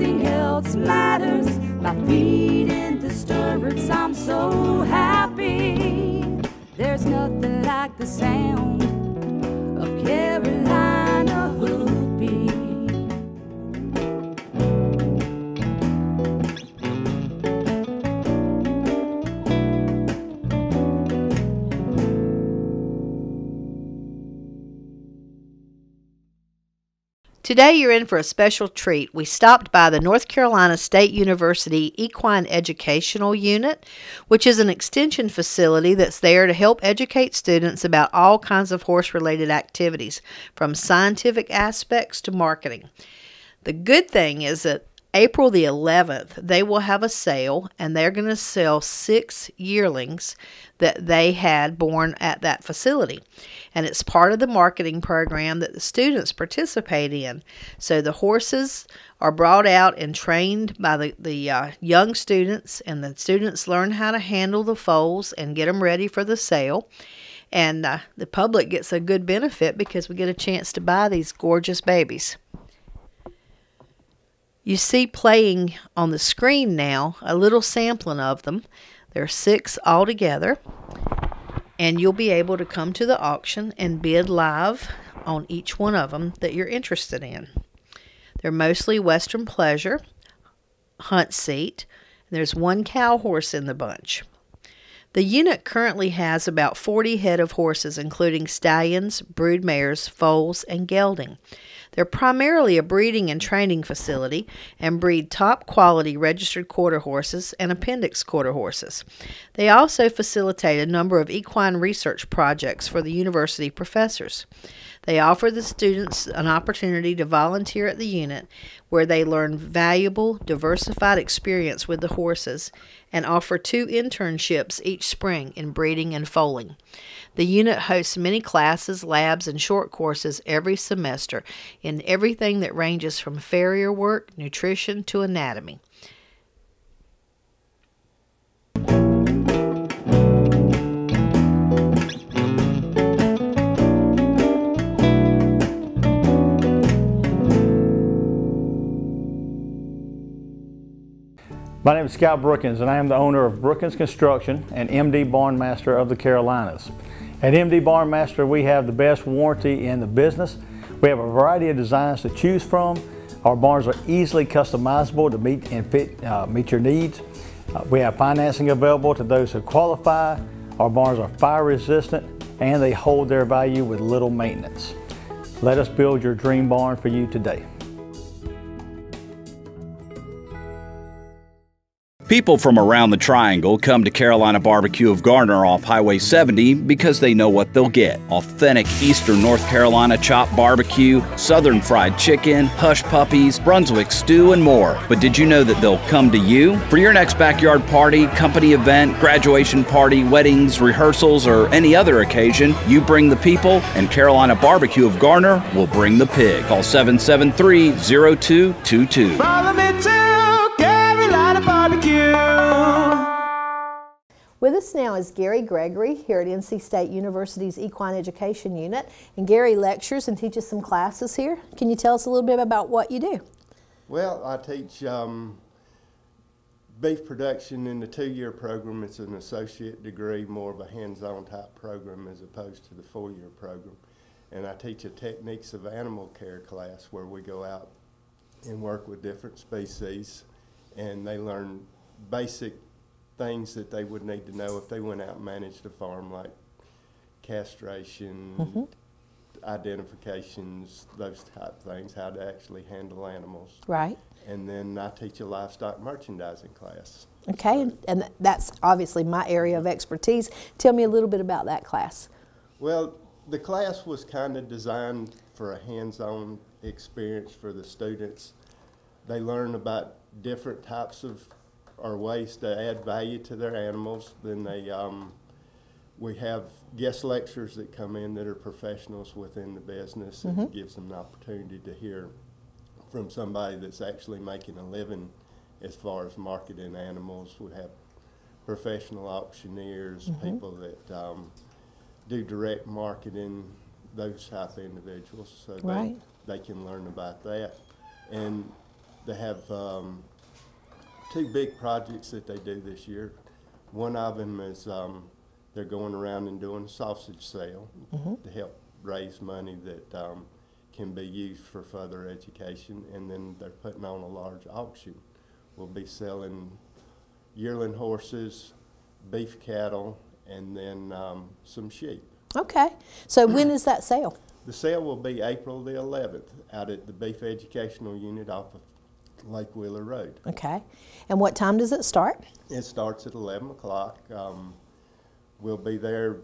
nothing else matters. My feet in the stirrups, I'm so happy. There's nothing like the sound of Carolina hoofbeat. Today you're in for a special treat. We stopped by the North Carolina State University Equine Educational Unit, which is an extension facility that's there to help educate students about all kinds of horse-related activities, from scientific aspects to marketing. The good thing is that April the 11th, they will have a sale, and they're going to sell 6 yearlings that they had born at that facility. And it's part of the marketing program that the students participate in. So the horses are brought out and trained by the young students, and the students learn how to handle the foals and get them ready for the sale. And the public gets a good benefit because we get a chance to buy these gorgeous babies. You see playing on the screen now a little sampling of them. There are 6 altogether, and you'll be able to come to the auction and bid live on each one of them that you're interested in. They're mostly Western Pleasure, Hunt Seat, and there's 1 cow horse in the bunch. The unit currently has about 40 head of horses, including stallions, brood mares, foals, and gelding. They're primarily a breeding and training facility and breed top quality registered quarter horses and appendix quarter horses. They also facilitate a number of equine research projects for the university professors. They offer the students an opportunity to volunteer at the unit, where they learn valuable, diversified experience with the horses, and offer 2 internships each spring in breeding and foaling. The unit hosts many classes, labs, and short courses every semester in everything that ranges from farrier work, nutrition, to anatomy. My name is Scott Brookins, and I am the owner of Brookins Construction and MD Barn Master of the Carolinas. At MD Barn Master, we have the best warranty in the business. We have a variety of designs to choose from. Our barns are easily customizable to meet your needs. We have financing available to those who qualify. Our barns are fire resistant, and they hold their value with little maintenance. Let us build your dream barn for you today. People from around the Triangle come to Carolina Barbecue of Garner off Highway 70 because they know what they'll get. Authentic Eastern North Carolina chopped barbecue, Southern fried chicken, hush puppies, Brunswick stew, and more. But did you know that they'll come to you? For your next backyard party, company event, graduation party, weddings, rehearsals, or any other occasion, you bring the people, and Carolina Barbecue of Garner will bring the pig. Call 773-0222. Follow me to Carolina Barbecue. With us now is Gary Gregory here at NC State University's Equine Education Unit. And Gary lectures and teaches some classes here. Can you tell us a little bit about what you do? Well, I teach beef production in the 2-year program. It's an associate degree, more of a hands-on type program as opposed to the 4-year program. And I teach a techniques of animal care class where we go out and work with different species, and they learn basic things that they would need to know if they went out and managed a farm, like castration, identifications, those type things, how to actually handle animals. Right. And then I teach a livestock merchandising class. Okay, and that's obviously my area of expertise. Tell me a little bit about that class. Well, the class was kind of designed for a hands-on experience for the students. They learn about different types of or ways to add value to their animals. Then we have guest lecturers that come in that are professionals within the business, and it gives them an opportunity to hear from somebody that's actually making a living as far as marketing animals. We have professional auctioneers, people that do direct marketing, those type of individuals, so they can learn about that. And they have 2 big projects that they do this year. One of them is they're going around and doing a sausage sale to help raise money that can be used for further education, and then they're putting on a large auction. We'll be selling yearling horses, beef cattle, and then some sheep. Okay. So when is that sale? The sale will be April the 11th out at the Beef Educational Unit off of Lake Wheeler Road. Okay. And what time does it start? It starts at 11 o'clock. We'll be there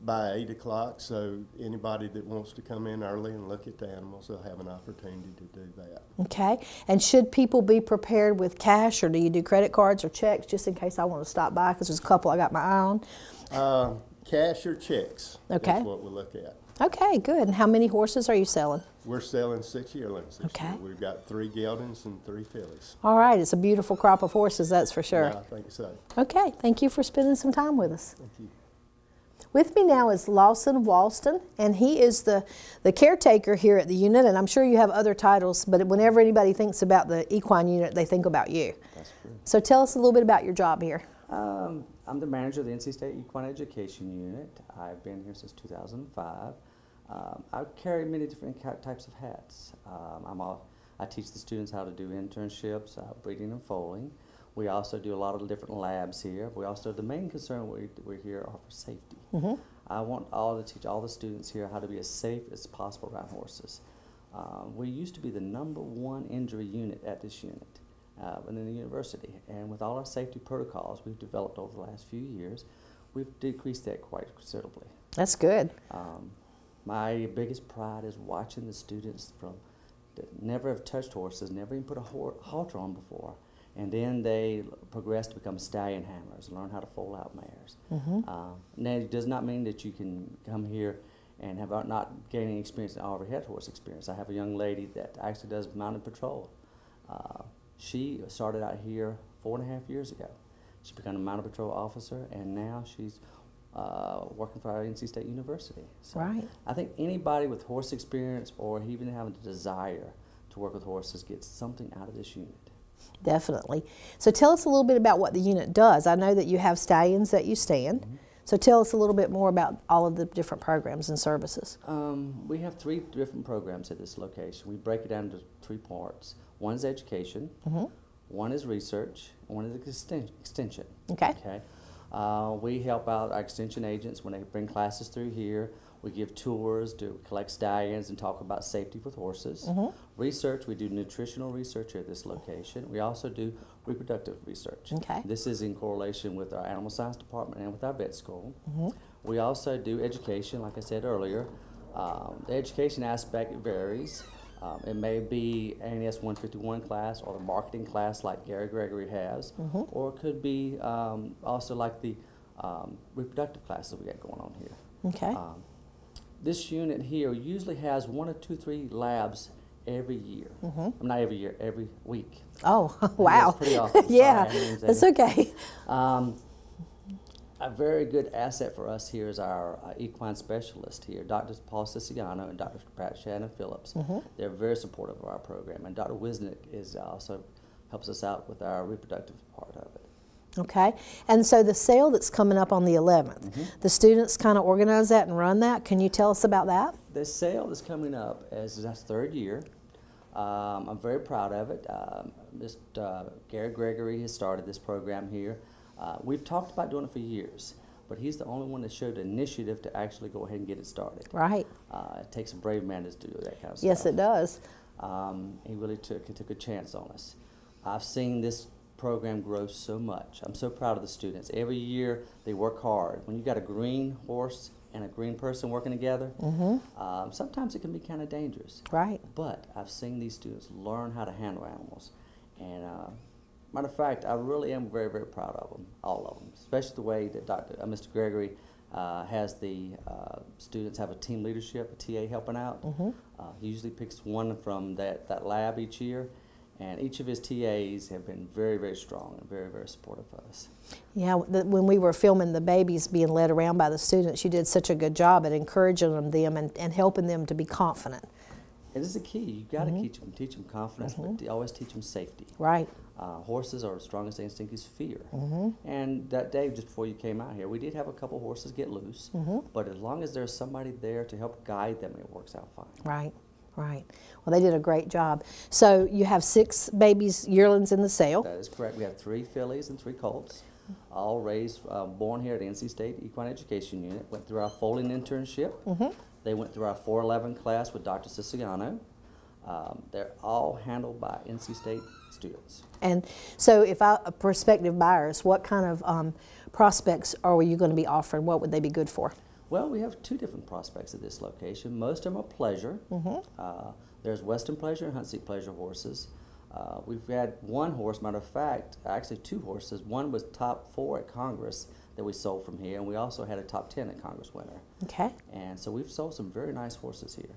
by 8 o'clock, so anybody that wants to come in early and look at the animals, they'll have an opportunity to do that. Okay. And should people be prepared with cash, or do you do credit cards or checks, just in case I want to stop by, because there's a couple I got my eye on? Cash or checks. Okay. Is what we look at. Okay, good. And how many horses are you selling? We're selling 6 yearlings this Okay. year. We've got 3 geldings and 3 fillies. All right. It's a beautiful crop of horses, that's for sure. Yeah, I think so. Okay. Thank you for spending some time with us. Thank you. With me now is Lawson Walston, and he is the caretaker here at the unit, and I'm sure you have other titles, but whenever anybody thinks about the equine unit, they think about you. That's true. So tell us a little bit about your job here. I'm the manager of the NC State Equine Education Unit. I've been here since 2005. I carry many different types of hats. I teach the students how to do internships, breeding and foaling. We also do a lot of different labs here. We also, the main concern we're here are for safety. I want to teach all the students here how to be as safe as possible around horses. We used to be the #1 injury unit at this unit within the university, and with all our safety protocols we've developed over the last few years, we've decreased that quite considerably. That's good. My biggest pride is watching the students that never have touched horses, never even put a halter on before, and then they progress to become stallion handlers and learn how to foal out mares. Now, it does not mean that you can come here and have not gaining experience in already had horse experience. I have a young lady that actually does mounted patrol. She started out here 4.5 years ago. She became a mounted patrol officer, and now she's working for our NC State University. So Right. I think anybody with horse experience or even having the desire to work with horses gets something out of this unit. Definitely. So tell us a little bit about what the unit does. I know that you have stallions that you stand. So tell us a little bit more about all of the different programs and services. We have 3 different programs at this location. We break it down into 3 parts. One is education, one is research, and one is extension. Okay. We help out our extension agents when they bring classes through here. We give tours, collect stallions, and talk about safety with horses. Research, we do nutritional research at this location. We also do reproductive research. Okay. This is in correlation with our animal science department and with our vet school. We also do education, like I said earlier. The education aspect varies. It may be ANS 151 class or the marketing class like Gary Gregory has, or it could be also like the reproductive classes we got going on here. Okay. This unit here usually has 1 or 2, 3 labs every year. Not every year, every week. Oh, wow. That's pretty awesome. Yeah, Sorry, that's okay. A very good asset for us here is our equine specialist here, Dr. Paul Siciliano and Dr. Pat Shannon Phillips. They're very supportive of our program, and Dr. Wisnick is also helps us out with our reproductive part of it. Okay. And so the sale that's coming up on the 11th, the students kind of organize that and run that. Can you tell us about that? The sale that's coming up is our 3rd year. I'm very proud of it. Mr. Gary Gregory has started this program here. We've talked about doing it for years, but he's the only one that showed initiative to actually go ahead and get it started. Right. It takes a brave man to do that kind of stuff. Yes, it does. He really took a chance on us. I've seen this program grow so much. I'm so proud of the students. Every year they work hard. When you got a green horse and a green person working together, sometimes it can be kind of dangerous. Right. But I've seen these students learn how to handle animals. And matter of fact, I really am very, very proud of them, all of them, especially the way that Mr. Gregory has the students have a team leadership, a TA helping out. He usually picks one from that lab each year. And each of his TAs have been very, very strong and very, very supportive of us. Yeah, when we were filming the babies being led around by the students, you did such a good job at encouraging them and helping them to be confident. It is a key. You got to teach them confidence, but you always teach them safety. Right. Horses are the strongest instinct is fear. And that day, just before you came out here, we did have a couple horses get loose. But as long as there's somebody there to help guide them, it works out fine. Right. Right. Well, they did a great job. So you have 6 babies, yearlings in the sale. That is correct. We have 3 fillies and 3 colts, all raised, born here at NC State Equine Education Unit. Went through our foaling internship. They went through our 411 class with Dr. Siciliano. They're all handled by NC State students. And so if prospective buyers, what kind of prospects are you going to be offering? What would they be good for? Well, we have 2 different prospects at this location. Most of them are pleasure. There's Western pleasure and Hunt Seat pleasure horses. We've had 1 horse, matter of fact, actually 2 horses. One was top 4 at Congress that we sold from here, and we also had a top 10 at Congress winner. Okay. And so we've sold some very nice horses here.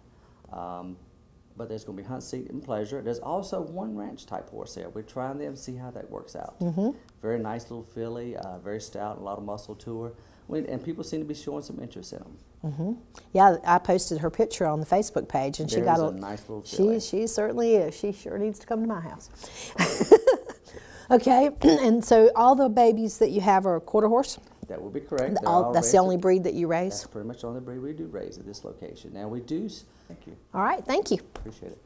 But there's going to be Hunt Seat and pleasure. There's also 1 ranch type horse here. We're trying them to see how that works out. Very nice little filly, very stout, a lot of muscle to her. And people seem to be showing some interest in them. Yeah, I posted her picture on the Facebook page, and she got a nice little filly. She certainly is. She sure needs to come to my house. Okay, and so all the babies that you have are a quarter horse? That would be correct. That's the only breed that you raise? That's pretty much the only breed we do raise at this location. Now we do. Thank you. All right, thank you. Appreciate it.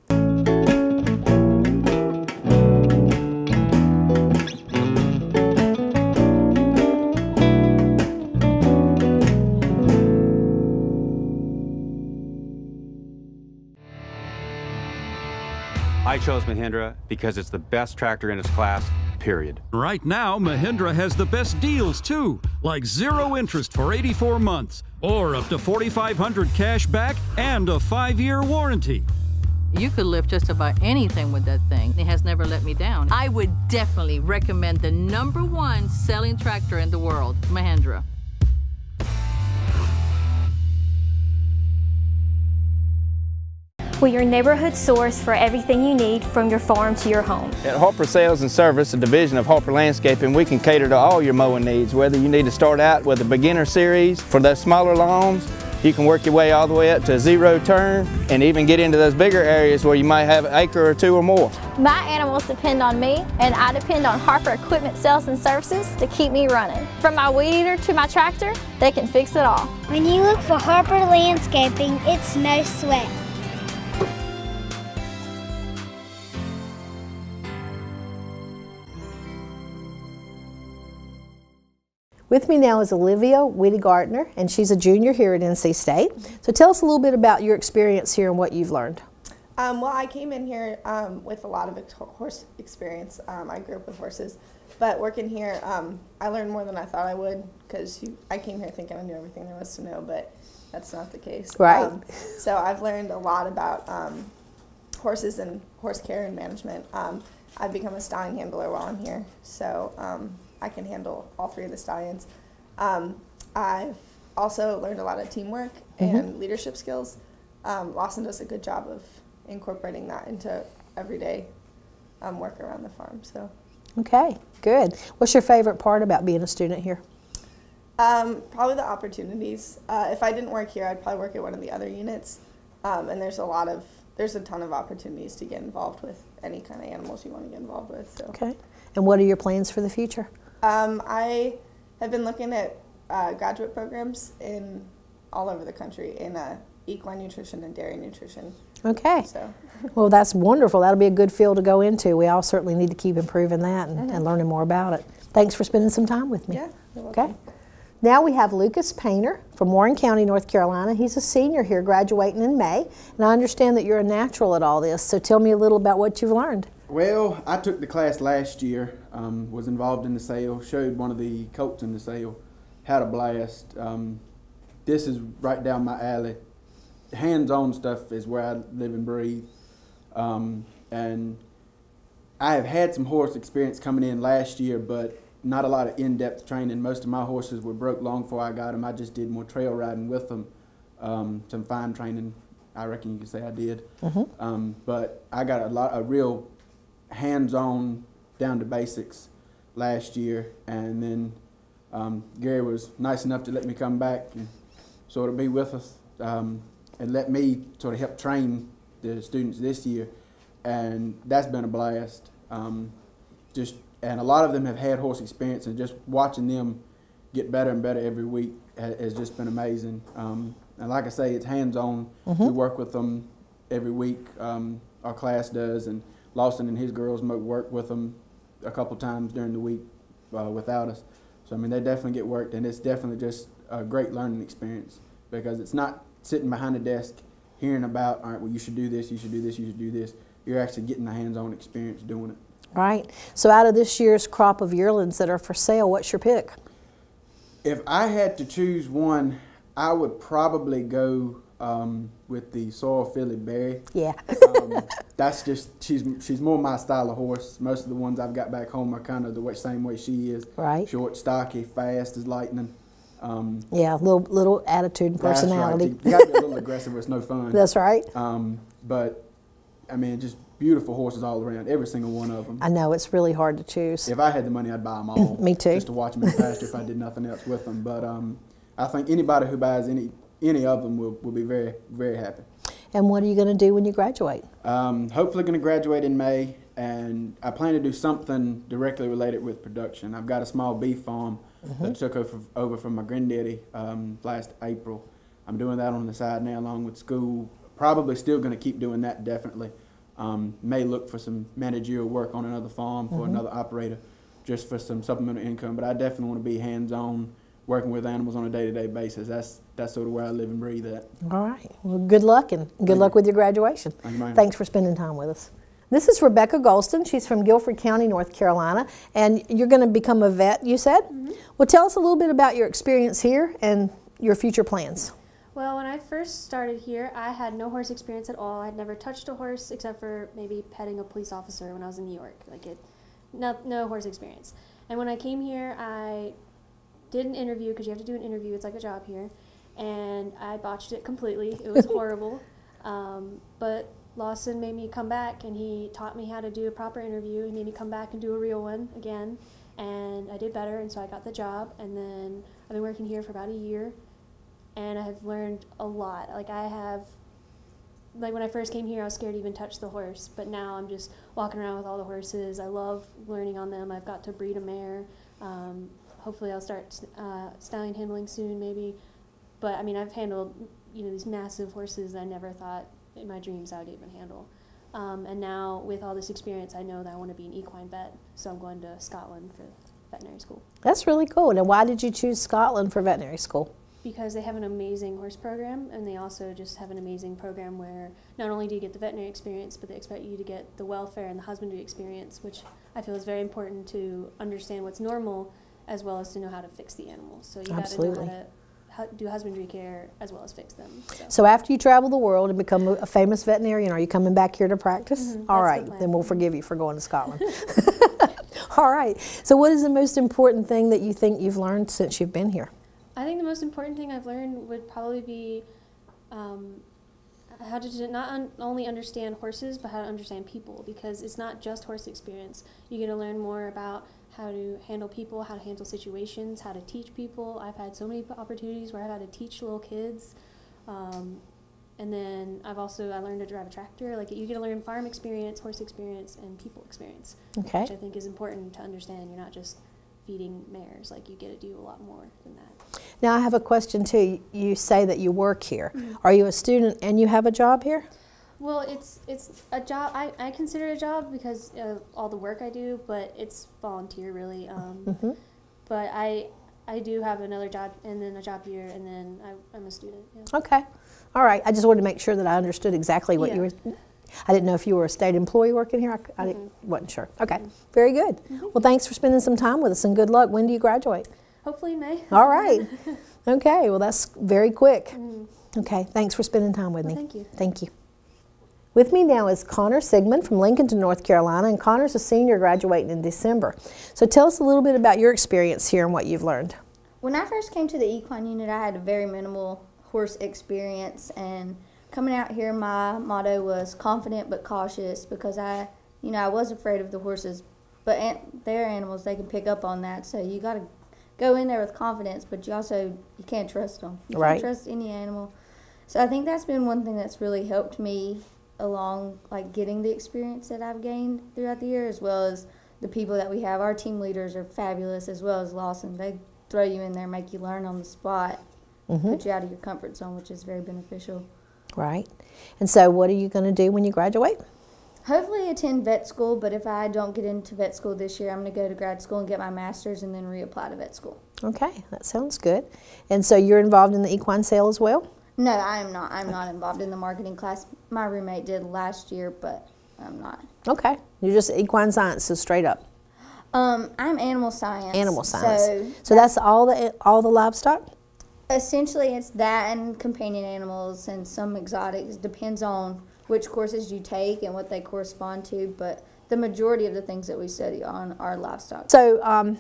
I chose Mahindra because it's the best tractor in its class, period. Right now, Mahindra has the best deals too, like 0 interest for 84 months, or up to $4,500 cash back and a 5-year warranty. You could lift just about anything with that thing. It has never let me down. I would definitely recommend the #1 selling tractor in the world, Mahindra. We're your neighborhood source for everything you need from your farm to your home. At Harper Sales and Service, a division of Harper Landscaping, we can cater to all your mowing needs. Whether you need to start out with a beginner series for those smaller lawns, you can work your way all the way up to a 0 turn and even get into those bigger areas where you might have an acre or 2 or more. My animals depend on me, and I depend on Harper Equipment Sales and Services to keep me running. From my weed eater to my tractor, they can fix it all. When you look for Harper Landscaping, it's no sweat. With me now is Olivia Whitty-Gardner, and she's a junior here at NC State. So tell us a little bit about your experience here and what you've learned. Well, I came in here with a lot of horse experience. I grew up with horses, but working here, I learned more than I thought I would, because I came here thinking I knew everything there was to know, but that's not the case. Right. So I've learned a lot about horses and horse care and management. I've become a stallion handler while I'm here, so I can handle all 3 of the stallions. I've also learned a lot of teamwork and leadership skills. Lawson does a good job of incorporating that into everyday work around the farm. So. Okay, good. What's your favorite part about being a student here? Probably the opportunities. If I didn't work here, I'd probably work at one of the other units. And there's a ton of opportunities to get involved with any kind of animals you want to get involved with. So. Okay. And what are your plans for the future? I have been looking at graduate programs all over the country in equine nutrition and dairy nutrition. Okay. So. Well, that's wonderful. That'll be a good field to go into. We all certainly need to keep improving that and learning more about it. Thanks for spending some time with me. Yeah, you're welcome. Okay. Now we have Lucas Painter from Warren County, North Carolina. He's a senior here, graduating in May. And I understand that you're a natural at all this, so tell me a little about what you've learned. Well, I took the class last year, was involved in the sale, showed one of the colts in the sale, had a blast. This is right down my alley. Hands-on stuff is where I live and breathe. And I have had some horse experience coming in last year, but not a lot of in-depth training. Most of my horses were broke long before I got them. I just did more trail riding with them. Some fine training, I reckon you could say I did. But I got a real hands-on, down to basics last year, and then Gary was nice enough to let me come back and sort of be with us and let me sort of help train the students this year, and that's been a blast. And a lot of them have had horse experience, and just watching them get better and better every week has just been amazing. And like I say, it's hands-on. We work with them every week. Our class does, and Lawson and his girls work with them a couple times during the week without us. So I mean, they definitely get worked, and it's definitely just a great learning experience, because it's not sitting behind a desk hearing about, all right, well, you should do this, you should do this, you should do this. You're actually getting the hands-on experience doing it. Right. So out of this year's crop of yearlings that are for sale, what's your pick? If I had to choose one, I would probably go with the Soil Filly Berry. Yeah. That's just, she's more my style of horse. Most of the ones I've got back home are kind of the same way she is. Right. Short, stocky, fast as lightning. Yeah, little attitude and personality. That's right. You got to be a little aggressive or it's no fun. That's right. But, I mean, just beautiful horses all around, every single one of them. I know, it's really hard to choose. If I had the money, I'd buy them all. Me too. Just to watch them in the pasture if I did nothing else with them. But I think anybody who buys any of them will be very, very happy. And what are you going to do when you graduate? Hopefully going to graduate in May, and I plan to do something directly related with production. I've got a small beef farm that I took over from my granddaddy last April. I'm doing that on the side now along with school. Probably still going to keep doing that, definitely. May look for some managerial work on another farm for another operator, just for some supplemental income. But I definitely want to be hands-on, working with animals on a day-to-day basis. That's sort of where I live and breathe at. All right. Well, good luck, and good luck with your graduation. Thank you, ma'am. Thanks for spending time with us. This is Rebecca Golston. She's from Guilford County, North Carolina, and you're going to become a vet, you said? Well, tell us a little bit about your experience here and your future plans. Well, when I first started here, I had no horse experience at all. I'd never touched a horse except for maybe petting a police officer when I was in New York. No horse experience. And when I came here, I did an interview, because you have to do an interview. It's like a job here. And I botched it completely. It was horrible. But Lawson made me come back, and he taught me how to do a proper interview. He made me come back and do a real one again. And I did better, and so I got the job. And then I've been working here for about a year. And I have learned a lot. When I first came here, I was scared to even touch the horse, but now I'm just walking around with all the horses. I love learning on them. I've got to breed a mare. Hopefully I'll start stallion handling soon, maybe. But I mean, I've handled these massive horses that I never thought in my dreams I would even handle. And now with all this experience, I know that I want to be an equine vet, so I'm going to Scotland for veterinary school. That's really cool. Now, why did you choose Scotland for veterinary school? Because they have an amazing horse program, and they also just have an amazing program where not only do you get the veterinary experience, but they expect you to get the welfare and the husbandry experience, which I feel is very important to understand what's normal as well as to know how to fix the animals. So you got to know how to do husbandry care as well as fix them. So after you travel the world and become a famous veterinarian, are you coming back here to practice? All right, then we'll forgive you for going to Scotland. All right. So what is the most important thing that you think you've learned since you've been here? I think the most important thing I've learned would probably be how to not only understand horses, but how to understand people, because it's not just horse experience. You get to learn more about how to handle people, how to handle situations, how to teach people. I've had so many opportunities where I've had to teach little kids. And then I learned to drive a tractor. You get to learn farm experience, horse experience, and people experience, which I think is important to understand. You're not just feeding mares. You get to do a lot more than that. Now I have a question too. You say that you work here. Are you a student and you have a job here? Well, it's a job. I consider it a job because of all the work I do, but it's volunteer really. But I do have another job, and then a job here, and then I'm a student. Yeah. Okay. All right. I just wanted to make sure that I understood exactly what you were. I didn't know if you were a state employee working here. I wasn't sure. Okay. Very good. Well, thanks for spending some time with us, and good luck. When do you graduate? Hopefully May. All right. Okay. Well, that's very quick. Okay. Thanks for spending time with me. Thank you. Thank you. With me now is Connor Sigmund from Lincolnton, North Carolina, and Connor's a senior graduating in December. So tell us a little bit about your experience here and what you've learned. When I first came to the equine unit, I had a very minimal horse experience, and coming out here, my motto was confident but cautious, because I was afraid of the horses, but they're animals, they can pick up on that. So you got to go in there with confidence, but you can't trust them. You can't trust any animal. So I think that's been one thing that's really helped me along like getting the experience that I've gained throughout the year, as well as the people that we have. Our team leaders are fabulous, as well as Lawson. They throw you in there, make you learn on the spot, put you out of your comfort zone, which is very beneficial. Right. And so what are you going to do when you graduate? Hopefully attend vet school, but if I don't get into vet school this year, I'm going to go to grad school and get my master's and then reapply to vet school. Okay, that sounds good. And so you're involved in the equine sale as well? No, I am not. I'm not involved in the marketing class. My roommate did last year, but I'm not. Okay. You're just equine sciences straight up? I'm animal science. Animal science. So that's all the livestock? Essentially, it's that and companion animals and some exotics. Depends on which courses you take and what they correspond to, but the majority of the things that we study on are livestock. So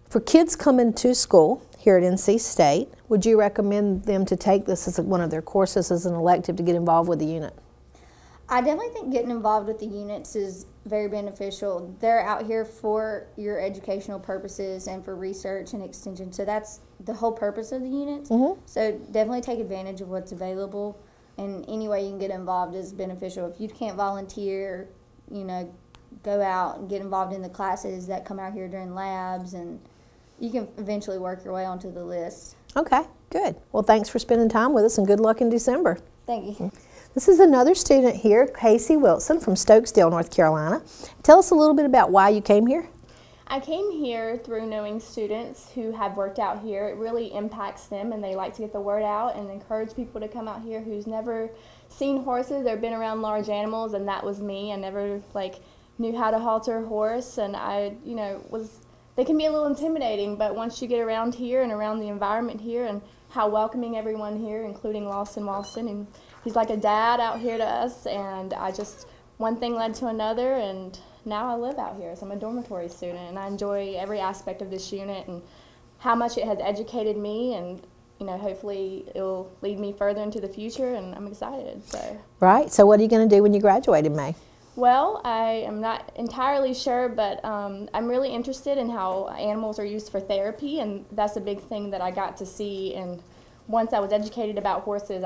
for kids coming to school here at NC State, would you recommend them to take this as one of their courses as an elective to get involved with the unit? I definitely think getting involved with the units is very beneficial. They're out here for your educational purposes and for research and extension, so that's the whole purpose of the units. So definitely take advantage of what's available, and any way you can get involved is beneficial. If you can't volunteer, you know, go out and get involved in the classes that come out here during labs, and you can eventually work your way onto the list. Okay, good. Well, thanks for spending time with us, and good luck in December. Thank you. This is another student here, Casey Wilson from Stokesdale, North Carolina. Tell us a little bit about why you came here. I came here through knowing students who have worked out here. It really impacts them, and they like to get the word out and encourage people to come out here who's never seen horses or been around large animals, and that was me. I never knew how to halter a horse, and they can be a little intimidating, but once you get around here and around the environment here and how welcoming everyone here, including Lawson Walston, and he's like a dad out here to us, and one thing led to another, and now I live out here. So I'm a dormitory student, and I enjoy every aspect of this unit and how much it has educated me, and hopefully it'll lead me further into the future, and I'm excited. So. Right. So what are you going to do when you graduate in May? Well, I am not entirely sure, but I'm really interested in how animals are used for therapy, and that's a big thing that I got to see. And once I was educated about horses,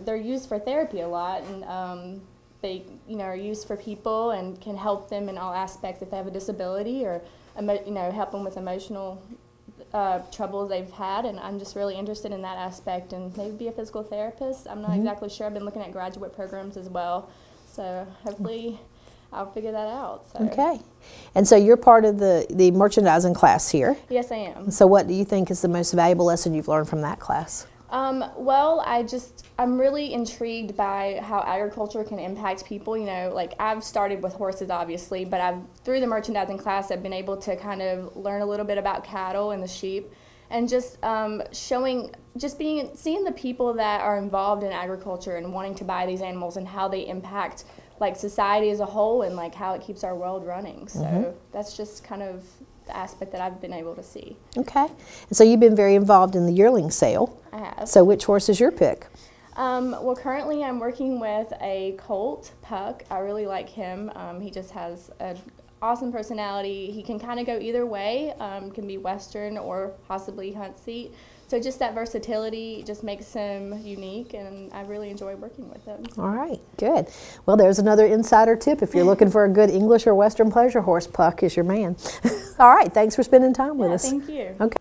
they're used for therapy a lot, and they, are used for people and can help them in all aspects if they have a disability or, help them with emotional troubles they've had. And I'm just really interested in that aspect, and maybe be a physical therapist. I'm not exactly sure. I've been looking at graduate programs as well. So hopefully I'll figure that out. So. Okay. And so you're part of the merchandising class here. Yes, I am. So what do you think is the most valuable lesson you've learned from that class? Well, I'm really intrigued by how agriculture can impact people. I've started with horses, obviously, but through the merchandising class, I've been able to kind of learn a little bit about cattle and the sheep, and just seeing the people that are involved in agriculture and wanting to buy these animals and how they impact society as a whole, and how it keeps our world running. So that's just kind of the aspect that I've been able to see. Okay. And so you've been very involved in the yearling sale. I have. So which horse is your pick? Well, currently I'm working with a colt, Puck. I really like him. He just has an awesome personality. He can kind of go either way. Can be Western or possibly hunt seat. So just that versatility just makes him unique, and I really enjoy working with him. All right, good. Well, there's another insider tip. If you're looking for a good English or Western pleasure horse, Puck is your man. All right, thanks for spending time with us. Thank you. Okay.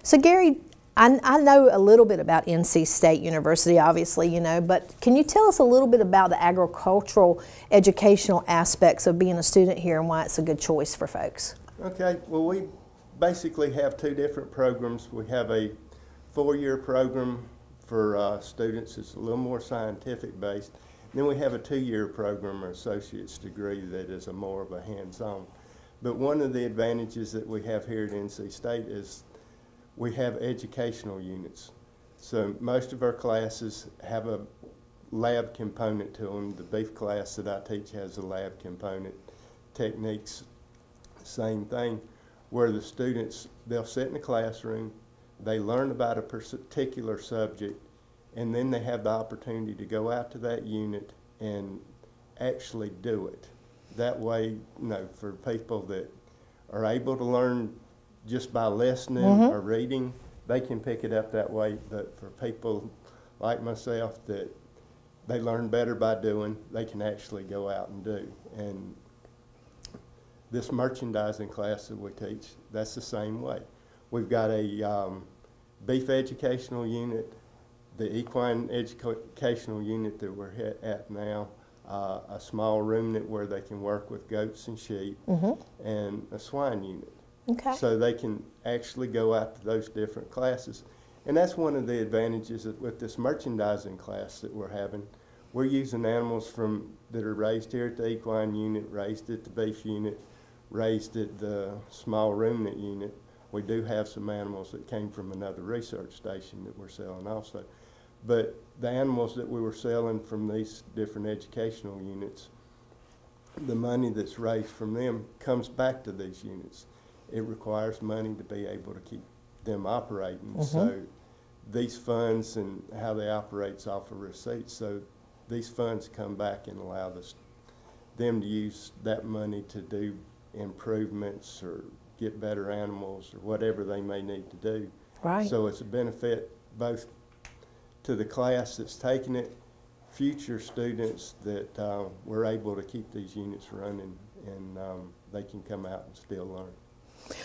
So Gary, I know a little bit about NC State University, obviously, but can you tell us a little bit about the agricultural educational aspects of being a student here and why it's a good choice for folks? Okay, well, we basically have two different programs. We have a 4-year program for students. It's a little more scientific based. Then we have a 2-year program or associate's degree that is more of a hands-on. But one of the advantages that we have here at NC State is we have educational units. So most of our classes have a lab component to them. The beef class that I teach has a lab component. Techniques, same thing, where the students, they'll sit in the classroom, they learn about a particular subject, and then they have the opportunity to go out to that unit and actually do it. That way, for people that are able to learn just by listening or reading, they can pick it up that way. But for people like myself that they learn better by doing, they can actually go out and do. And this merchandising class that we teach, that's the same way. We've got a beef educational unit, the equine educational unit that we're at now, a small room where they can work with goats and sheep, and a swine unit. Okay. So they can actually go out to those different classes. And that's one of the advantages with this merchandising class that we're having. We're using animals that are raised here at the equine unit, raised at the beef unit, raised at the small ruminant unit. We do have some animals that came from another research station that we're selling also. But the animals that we were selling from these different educational units, the money that's raised from them comes back to these units. It requires money to be able to keep them operating. So these funds and how they operate off of receipts. So these funds come back and allow them to use that money to do improvements or get better animals or whatever they may need to do. Right. So it's a benefit both to the class that's taking it, future students that we're able to keep these units running, and they can come out and still learn.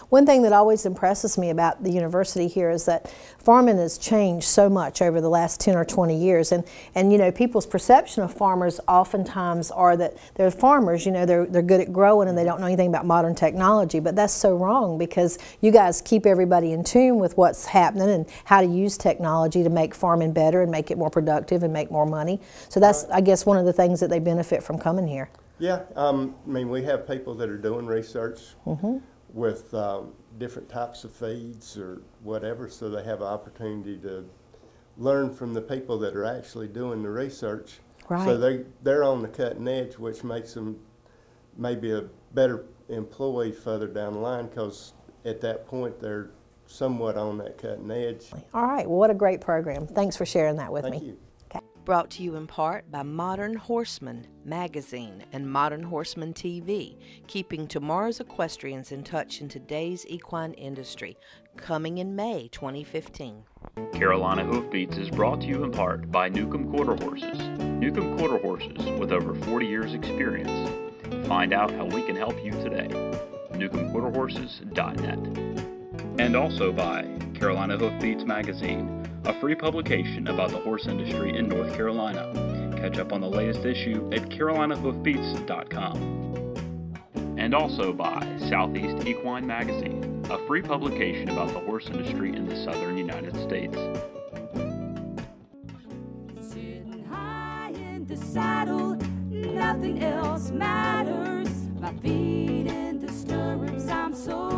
One thing that always impresses me about the university here is that farming has changed so much over the last 10 or 20 years. And you know, people's perception of farmers oftentimes are that they're farmers, you know, they're good at growing and they don't know anything about modern technology. But that's so wrong, because you guys keep everybody in tune with what's happening and how to use technology to make farming better and make it more productive and make more money. So that's, I guess, one of the things that they benefit from coming here. Yeah, I mean, we have people that are doing research with different types of feeds or whatever, so they have an opportunity to learn from the people that are actually doing the research. Right. So they're on the cutting edge, which makes them maybe a better employee further down the line, because at that point they're somewhat on that cutting edge. All right, well, what a great program. Thanks for sharing that with me. Thank you. Brought to you in part by Modern Horseman Magazine and Modern Horseman TV, keeping tomorrow's equestrians in touch in today's equine industry, coming in May 2015. Carolina Hoofbeats is brought to you in part by Newcomb Quarter Horses. Newcomb Quarter Horses with over 40 years experience. Find out how we can help you today. NewcombQuarterHorses.net. And also by Carolina Hoofbeats Magazine, a free publication about the horse industry in North Carolina. Catch up on the latest issue at carolinahoofbeats.com. And also by Southeast Equine Magazine, a free publication about the horse industry in the southern United States. Sitting high in the saddle, nothing else matters. My feet in the stirrups, I'm so